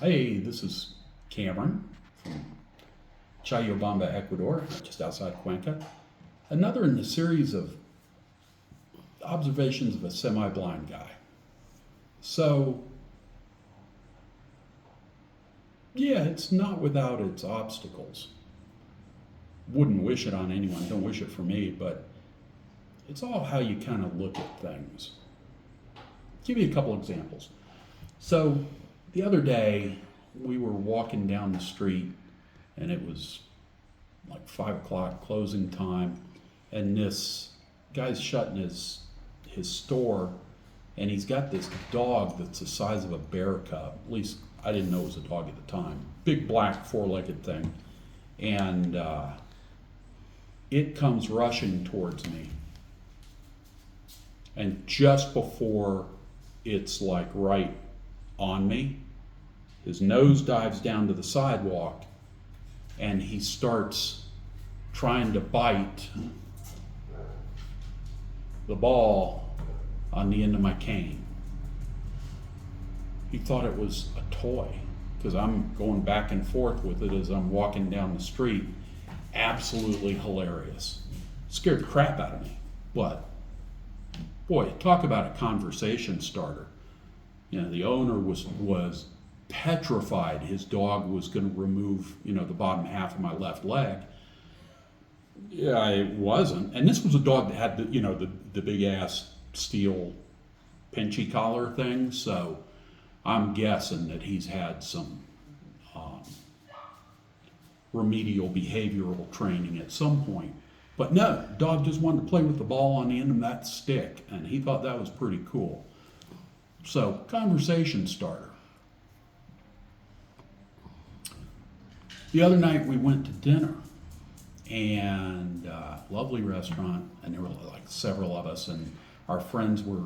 Hey, this is Cameron from Chayobamba, Ecuador, just outside Cuenca. Another in the series of observations of a semi-blind guy. So, yeah, it's not without its obstacles. Wouldn't wish it on anyone, don't wish it for me, but it's all how you kind of look at things. Give you a couple examples. So, the other day, we were walking down the street, and it was like 5 o'clock closing time, and this guy's shutting his store, and he's got this dog that's the size of a bear cub. At least I didn't know it was a dog at the time. Big black four-legged thing, and it comes rushing towards me, and just before it's like right on me, his nose dives down to the sidewalk, and he starts trying to bite the ball on the end of my cane. He thought it was a toy, because I'm going back and forth with it as I'm walking down the street. Absolutely hilarious. Scared the crap out of me. But, boy, talk about a conversation starter. You know, the owner was petrified his dog was going to remove, the bottom half of my left leg. Yeah, it wasn't. And this was a dog that had the big ass steel pinchy collar thing. So I'm guessing that he's had some remedial behavioral training at some point. But no, dog just wanted to play with the ball on the end of that stick, and he thought that was pretty cool. So, conversation starter. The other night we went to dinner, and lovely restaurant, and there were like several of us, and our friends were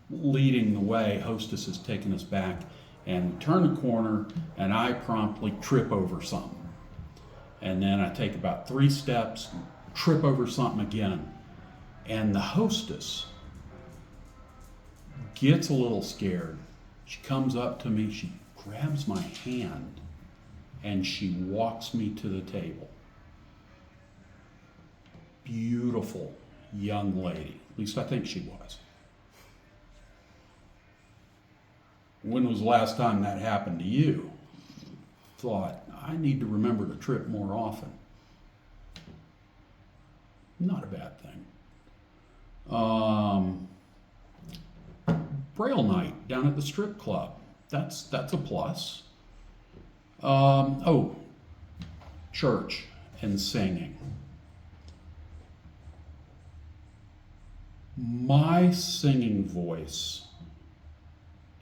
leading the way. Hostess is taking us back, and we turn a corner, and I promptly trip over something. And then I take about 3 steps, trip over something again, and the hostess gets a little scared. She comes up to me, she grabs my hand, and she walks me to the table. Beautiful young lady. At least I think she was. When was the last time that happened to you? Thought, I need to remember to trip more often. Not a bad thing. Braille night down at the strip club. That's a plus. Church and singing. My singing voice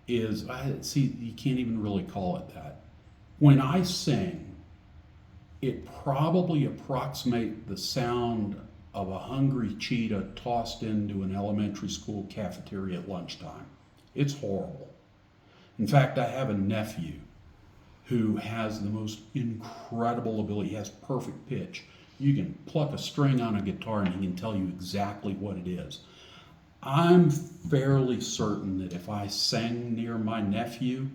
is, you can't even really call it that. When I sing, it probably approximates the sound of a hungry cheetah tossed into an elementary school cafeteria at lunchtime. It's horrible. In fact, I have a nephew who has the most incredible ability. He has perfect pitch. You can pluck a string on a guitar and he can tell you exactly what it is. I'm fairly certain that if I sang near my nephew,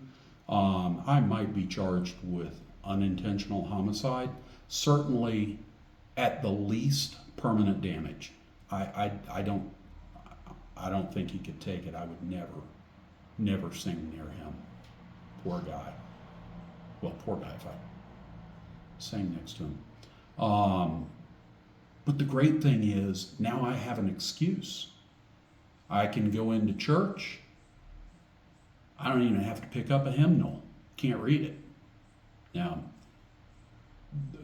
I might be charged with unintentional homicide. Certainly, at the least, permanent damage. I don't think he could take it. I would never sing near him. Poor guy. Well, poor guy if I sang next to him. But the great thing is, now I have an excuse. I can go into church. I don't even have to pick up a hymnal. Can't read it. Now,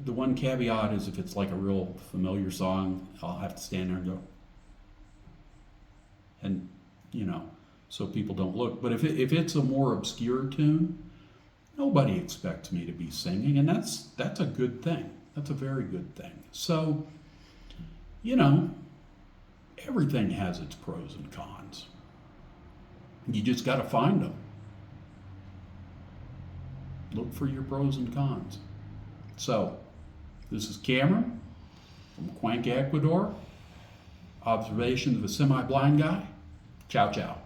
the one caveat is if it's like a real familiar song, I'll have to stand there and go, and so people don't look. But if it's a more obscure tune, nobody expects me to be singing, and that's a good thing. That's a very good thing. So, everything has its pros and cons. You just got to find them. Look for your pros and cons. So, this is Cameron from Cuenca, Ecuador. Observations of a semi-blind guy. Ciao, ciao.